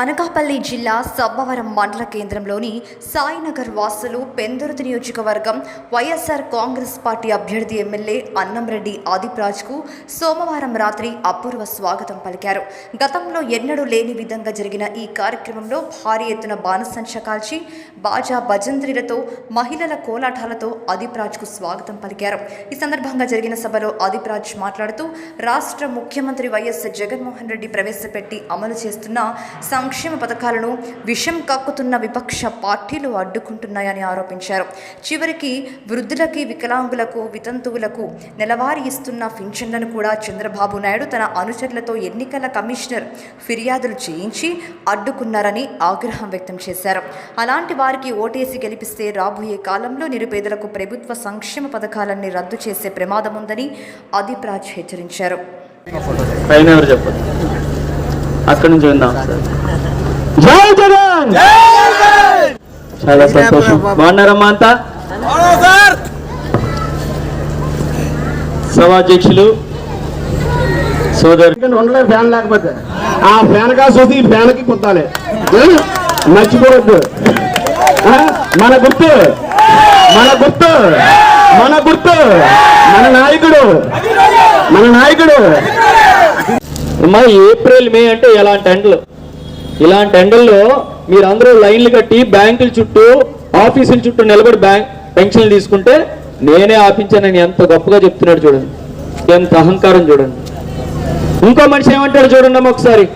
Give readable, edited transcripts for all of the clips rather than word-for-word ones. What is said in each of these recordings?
అనకాపల్లి జిల్లా సబ్బవరం మండల కేంద్రంలోని సాయినగర్ వాసులు పెందుర్తి నియోజకవర్గం వైఎస్ఆర్ కాంగ్రెస్ పార్టీ అభ్యర్థి ఎమ్మెల్యే అన్నంరెడ్డి ఆదిప్రాజ్కు సోమవారం రాత్రి అపూర్వ స్వాగతం పలికారు. గతంలో ఎన్నడూ లేని విధంగా జరిగిన ఈ కార్యక్రమంలో భారీ ఎత్తున బాణసంచ కాల్చి బాజా భజంత్రీలతో మహిళల కోలాటాలతో ఆదిప్రాజ్కు స్వాగతం పలికారు. ఈ సందర్భంగా జరిగిన సభలో ఆదిప్రాజ్ మాట్లాడుతూ రాష్ట్ర ముఖ్యమంత్రి వైఎస్ జగన్మోహన్ రెడ్డి ప్రవేశపెట్టి అమలు చేస్తున్న సంక్షేమ పథకాలను విషం కక్కుతున్న విపక్ష పార్టీలు అడ్డుకుంటున్నాయని ఆరోపించారు. చివరికి వృద్ధులకి, వికలాంగులకు, వితంతువులకు నెలవారీ ఇస్తున్న పింఛన్లను కూడా చంద్రబాబు నాయుడు తన అనుచరులతో ఎన్నికల కమిషనర్ ఫిర్యాదులు చేయించి అడ్డుకున్నారని ఆగ్రహం వ్యక్తం చేశారు. అలాంటి వారికి ఓటేసి గెలిపిస్తే రాబోయే కాలంలో నిరుపేదలకు ప్రభుత్వ సంక్షేమ పథకాలన్నీ రద్దు చేసే ప్రమాదం ఉందని ఆదిప్రాజ్ హెచ్చరించారు. అక్కడి నుంచి విందాం. జై జగన్, చాలా సంతోషం. బాగున్నారమ్మా అంతా? సభాధ్యక్షులు సోదరు ఉండలే ఫ్యాన్ లేకపోతే ఆ ఫ్యాన్ కాసి వస్తే ఈ ఫ్యాన్కి కుట్టాలి, మర్చిపోవద్దు. మన గుర్తు మన గుర్తు మన గుర్తు మన నాయకుడు మన నాయకుడు. ఏప్రిల్ మే అంటే ఇలాంటి ఎండల్లో మీరందరూ లైన్లు కట్టి బ్యాంకుల చుట్టూ ఆఫీసుల చుట్టూ నిలబడి పెన్షన్లు తీసుకుంటే నేనే ఆపించానని ఎంత గొప్పగా చెప్తున్నాడు చూడండి, ఎంత అహంకారం చూడండి. ఇంకో మనిషి ఏమంటాడు చూడండి అమ్మ ఒకసారి.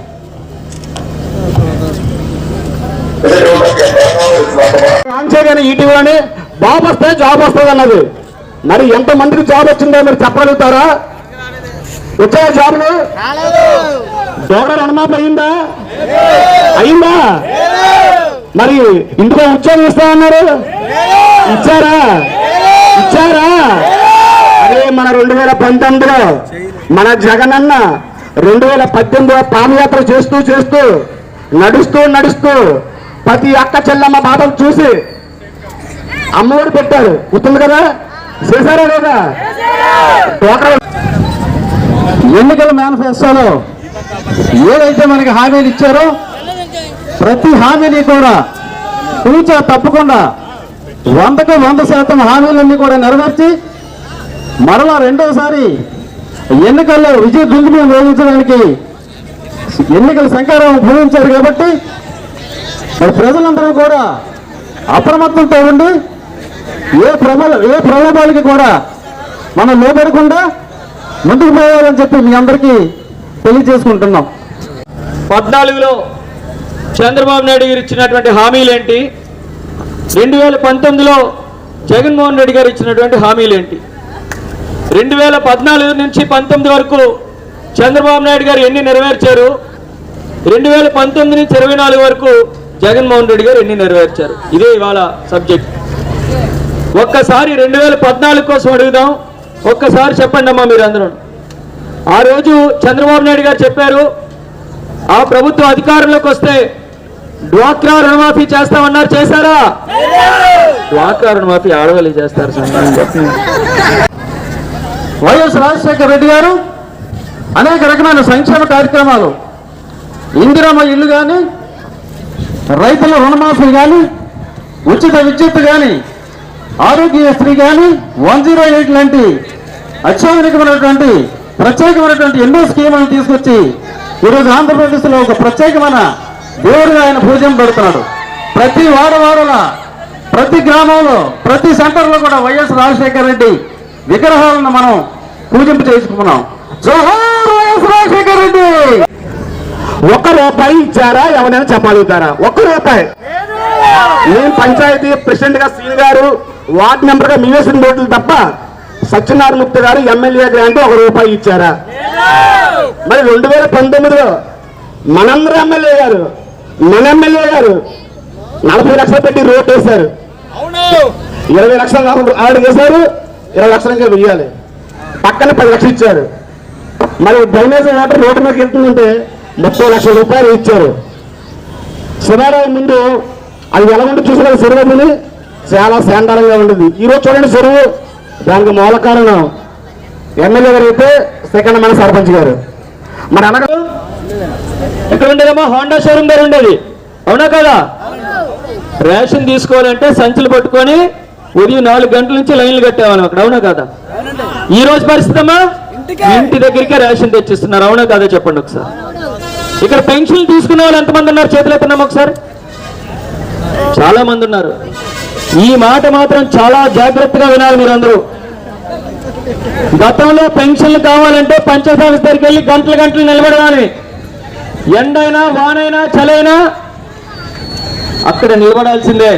కానీ ఈటీవీలోనే బాబు వస్తే జాబ్ వస్తుంది అన్నది. మరి ఎంతమందికి జాబ్ వచ్చిందో మీరు చెప్పగలుగుతారా? వచ్చాయా జాబులు? డోరా రుణమాఫీ అయిందా? మరి ఇంటిలో ఉద్యోగం ఇస్తామన్నారు, ఇచ్చారా? అదే మన 2019లో మన జగనన్న 2018లో పాదయాత్ర చేస్తూ నడుస్తూ ప్రతి అక్క చెల్లమ్మ బాధలు చూసి అమ్మఒడి పెట్టారు, గుర్తుంది కదా? చేశారా లేదా? ఎన్నికల మేనిఫెస్టోలో ఏదైతే మనకి హామీలు ఇచ్చారో ప్రతి హామీని కూడా తూచా తప్పకుండా 100కు 100% హామీలన్నీ కూడా నెరవేర్చి మరలా రెండోసారి ఎన్నికల్లో విజయ దుందుని వేయించడానికి ఎన్నికల సంకారం పూజించారు. కాబట్టి మరి ప్రజలందరూ కూడా అప్రమత్తంతో ఉండి ఏ ప్రలోభాలకి కూడా మనం లోబడకుండా ముందుకు పోవాలని చెప్పి మీ అందరికీ తెలియజేసుకుంటున్నాం. 14లో చంద్రబాబు నాయుడు గారు ఇచ్చినటువంటి హామీలేంటి, 2019లో జగన్మోహన్ రెడ్డి గారు ఇచ్చినటువంటి హామీలేంటి, 2014 నుంచి 19 వరకు చంద్రబాబు నాయుడు గారు ఎన్ని నెరవేర్చారు, 2019 నుంచి 24 వరకు జగన్మోహన్ రెడ్డి గారు ఎన్ని నెరవేర్చారు, ఇదే ఇవాళ సబ్జెక్ట్. ఒక్కసారి 2014 కోసం అడుగుదాం. ఒక్కసారి చెప్పండి అమ్మా మీరందరూ. ఆ రోజు చంద్రబాబు నాయుడు గారు చెప్పారు, ఆ ప్రభుత్వం అధికారంలోకి వస్తే డ్వాక్రా రుణమాఫీ చేస్తామన్నారు, చేశారా? డ్వాక్రా రుణమాఫీ ఆడవాళ్ళు చేస్తారు సార్. వైఎస్ రాజశేఖర రెడ్డి గారు అనేక రకమైన సంక్షేమ కార్యక్రమాలు, ఇందిరమ్మ ఇల్లు కానీ, రైతుల రుణమాఫీ కానీ, ఉచిత విద్యుత్ కానీ, ఆరోగ్యశ్రీ కానీ, 108 లాంటి అత్యాధునికమైనటువంటి ప్రత్యేకమైనటువంటి ఎన్నో స్కీములను తీసుకొచ్చి ఈరోజు ఆంధ్రప్రదేశ్లో ఒక ప్రత్యేకమైన దేవుడిగా ఆయన పూజం పెడుతున్నాడు. ప్రతి వాడవాడల, ప్రతి గ్రామంలో, ప్రతి సెంటర్లో కూడా వైఎస్ రాజశేఖర రెడ్డి విగ్రహాలను మనం పూజింపు చేసుకున్నాం. జోహార్ వైఎస్ రాజశేఖర రెడ్డి. ₹1 ఇచ్చారా? ఎవరైనా చెప్పగలుగుతారా? ₹1. నేను పంచాయతీ ప్రెసిడెంట్ గా శ్రీని గారు, వార్డు మెంబర్ గా మీవేసిన ఓట్లు తప్ప సత్యనారాయణ ముక్తి గారు ఎమ్మెల్యే గ్రాంట్ ₹1 ఇచ్చారా? మరి 2019లో మనందరూ ఎమ్మెల్యే గారు, మన ఎమ్మెల్యే గారు 40 లక్షలు పెట్టి రోడ్ వేశారు. 20 లక్షలు ఆవిడ వేశారు, 20 లక్షలు ఇంకా వెయ్యాలి. పక్కన 10 లక్షలు ఇచ్చారు. మరి డ్రైనేజ్ వాటర్ రోడ్డు మీద వెళ్తుందంటే ₹30 లక్షలు ఇచ్చారు. శివాలయం ముందు అది ఎలా ఉంటే చూసిన చెరువుని చాలా శాండాలంగా ఉంటుంది. ఈరోజు చూడండి చెరువు, దానికి మూల కారణం ఎమ్మెల్యే గారు అయితే సెకండ్ మన సర్పంచ్ గారు. మరి అనగా ఎక్కడ ఉండేదమ్మా? హోండా షోరూమ్ దగ్గర ఉండేది, అవునా కదా? రేషన్ తీసుకోవాలంటే సంచులు పట్టుకొని ఉదయం 4 గంటల నుంచి లైన్లు కట్టేవాళ్ళం అక్కడ, అవునా కదా? ఈ రోజు పరిస్థితి అమ్మా, ఇంటి దగ్గరికే రేషన్ తెచ్చిస్తున్నారు, అవునా కదా? చెప్పండి ఒకసారి. ఇక్కడ పెన్షన్లు తీసుకునే వాళ్ళు ఎంతమంది ఉన్నారు? చేతులు ఎత్తున్నాం ఒకసారి. చాలా మంది ఉన్నారు. ఈ మాట మాత్రం చాలా జాగ్రత్తగా వినాలి మీరందరూ. గతంలో పెన్షన్లు కావాలంటే పంచాయతీ ఆఫీస్ దగ్గరికి వెళ్ళి గంటలు నిలబడగానే, ఎండైనా వానైనా చలైనా అక్కడ నిలబడాల్సిందే.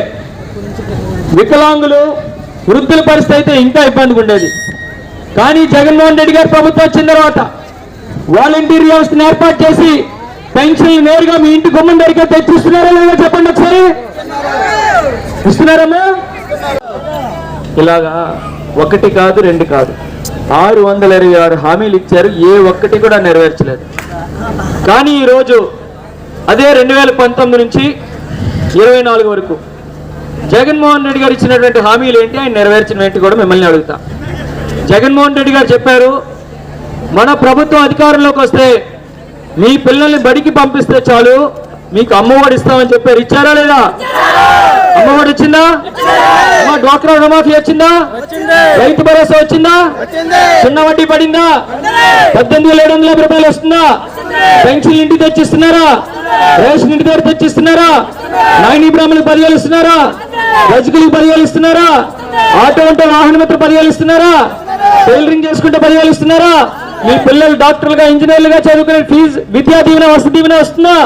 వికలాంగులు వృద్ధుల పరిస్థితి అయితే ఇంకా ఇబ్బందిగా ఉండేది. కానీ జగన్మోహన్ రెడ్డి గారి ప్రభుత్వం వచ్చిన తర్వాత వాలంటీర్ వ్యవస్థను ఏర్పాటు చేసి పెన్షన్లు నేరుగా మీ ఇంటి గుమ్మం దగ్గర తెచ్చిస్తున్నారా లేదా చెప్పండి ఒకసారి. ఇస్తున్నారమ్మా? ఇలాగా 1 కాదు 2 కాదు 626 హామీలు ఇచ్చారు, ఏ ఒక్కటి కూడా నెరవేర్చలేదు. కానీ ఈరోజు అదే 2019 నుంచి 24 వరకు జగన్మోహన్ రెడ్డి గారు ఇచ్చినటువంటి హామీలు ఏంటి, ఆయన నెరవేర్చిన ఏంటి కూడా మిమ్మల్ని అడుగుతా. జగన్మోహన్ రెడ్డి గారు చెప్పారు, మన ప్రభుత్వం అధికారంలోకి వస్తే మీ పిల్లల్ని బడికి పంపిస్తే చాలు మీకు అమ్మఒడి ఇస్తామని చెప్పారు. ఇచ్చారా లేదా? అమ్మఒడి వచ్చిందా? డ్వాక్రా రుణమాఫీ వచ్చిందా? రైతు భరోసా వచ్చిందా? చిన్న వడ్డీ పడిందా? 18,750 రూపాయలు వస్తుందా? పెన్షన్ ఇంటికి తెచ్చిస్తున్నారా? రేషన్ ఇంటి దగ్గర తెచ్చిస్తున్నారా? నాయని బ్రాహ్మణులకు 10,000 ఇస్తున్నారా? రజకులకు 10,000 ఇస్తున్నారా? ఆటో ఉంటే వాహన మిత్ర 10,000 ఇస్తున్నారా? టైలరింగ్ చేసుకుంటే 10,000 ఇస్తున్నారా? మీ పిల్లలు డాక్టర్లుగా ఇంజనీర్లుగా చదువుకునే ఫీజు విద్యా దీవెన వసతి దీవెన వస్తుందా?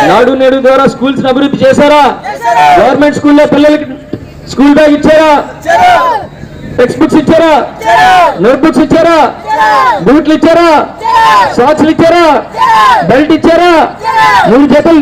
నాడు నేడు ద్వారా స్కూల్స్ అభివృద్ధి చేశారా? గవర్నమెంట్ స్కూల్లో పిల్లలకి స్కూల్ బ్యాగ్ ఇచ్చారా? టెక్స్ట్ బుక్స్ ఇచ్చారా? నోట్ బుక్స్ ఇచ్చారా? బూట్లు ఇచ్చారా? సాక్స్లు ఇచ్చారా? బెల్ట్ ఇచ్చారా? 3 జతలు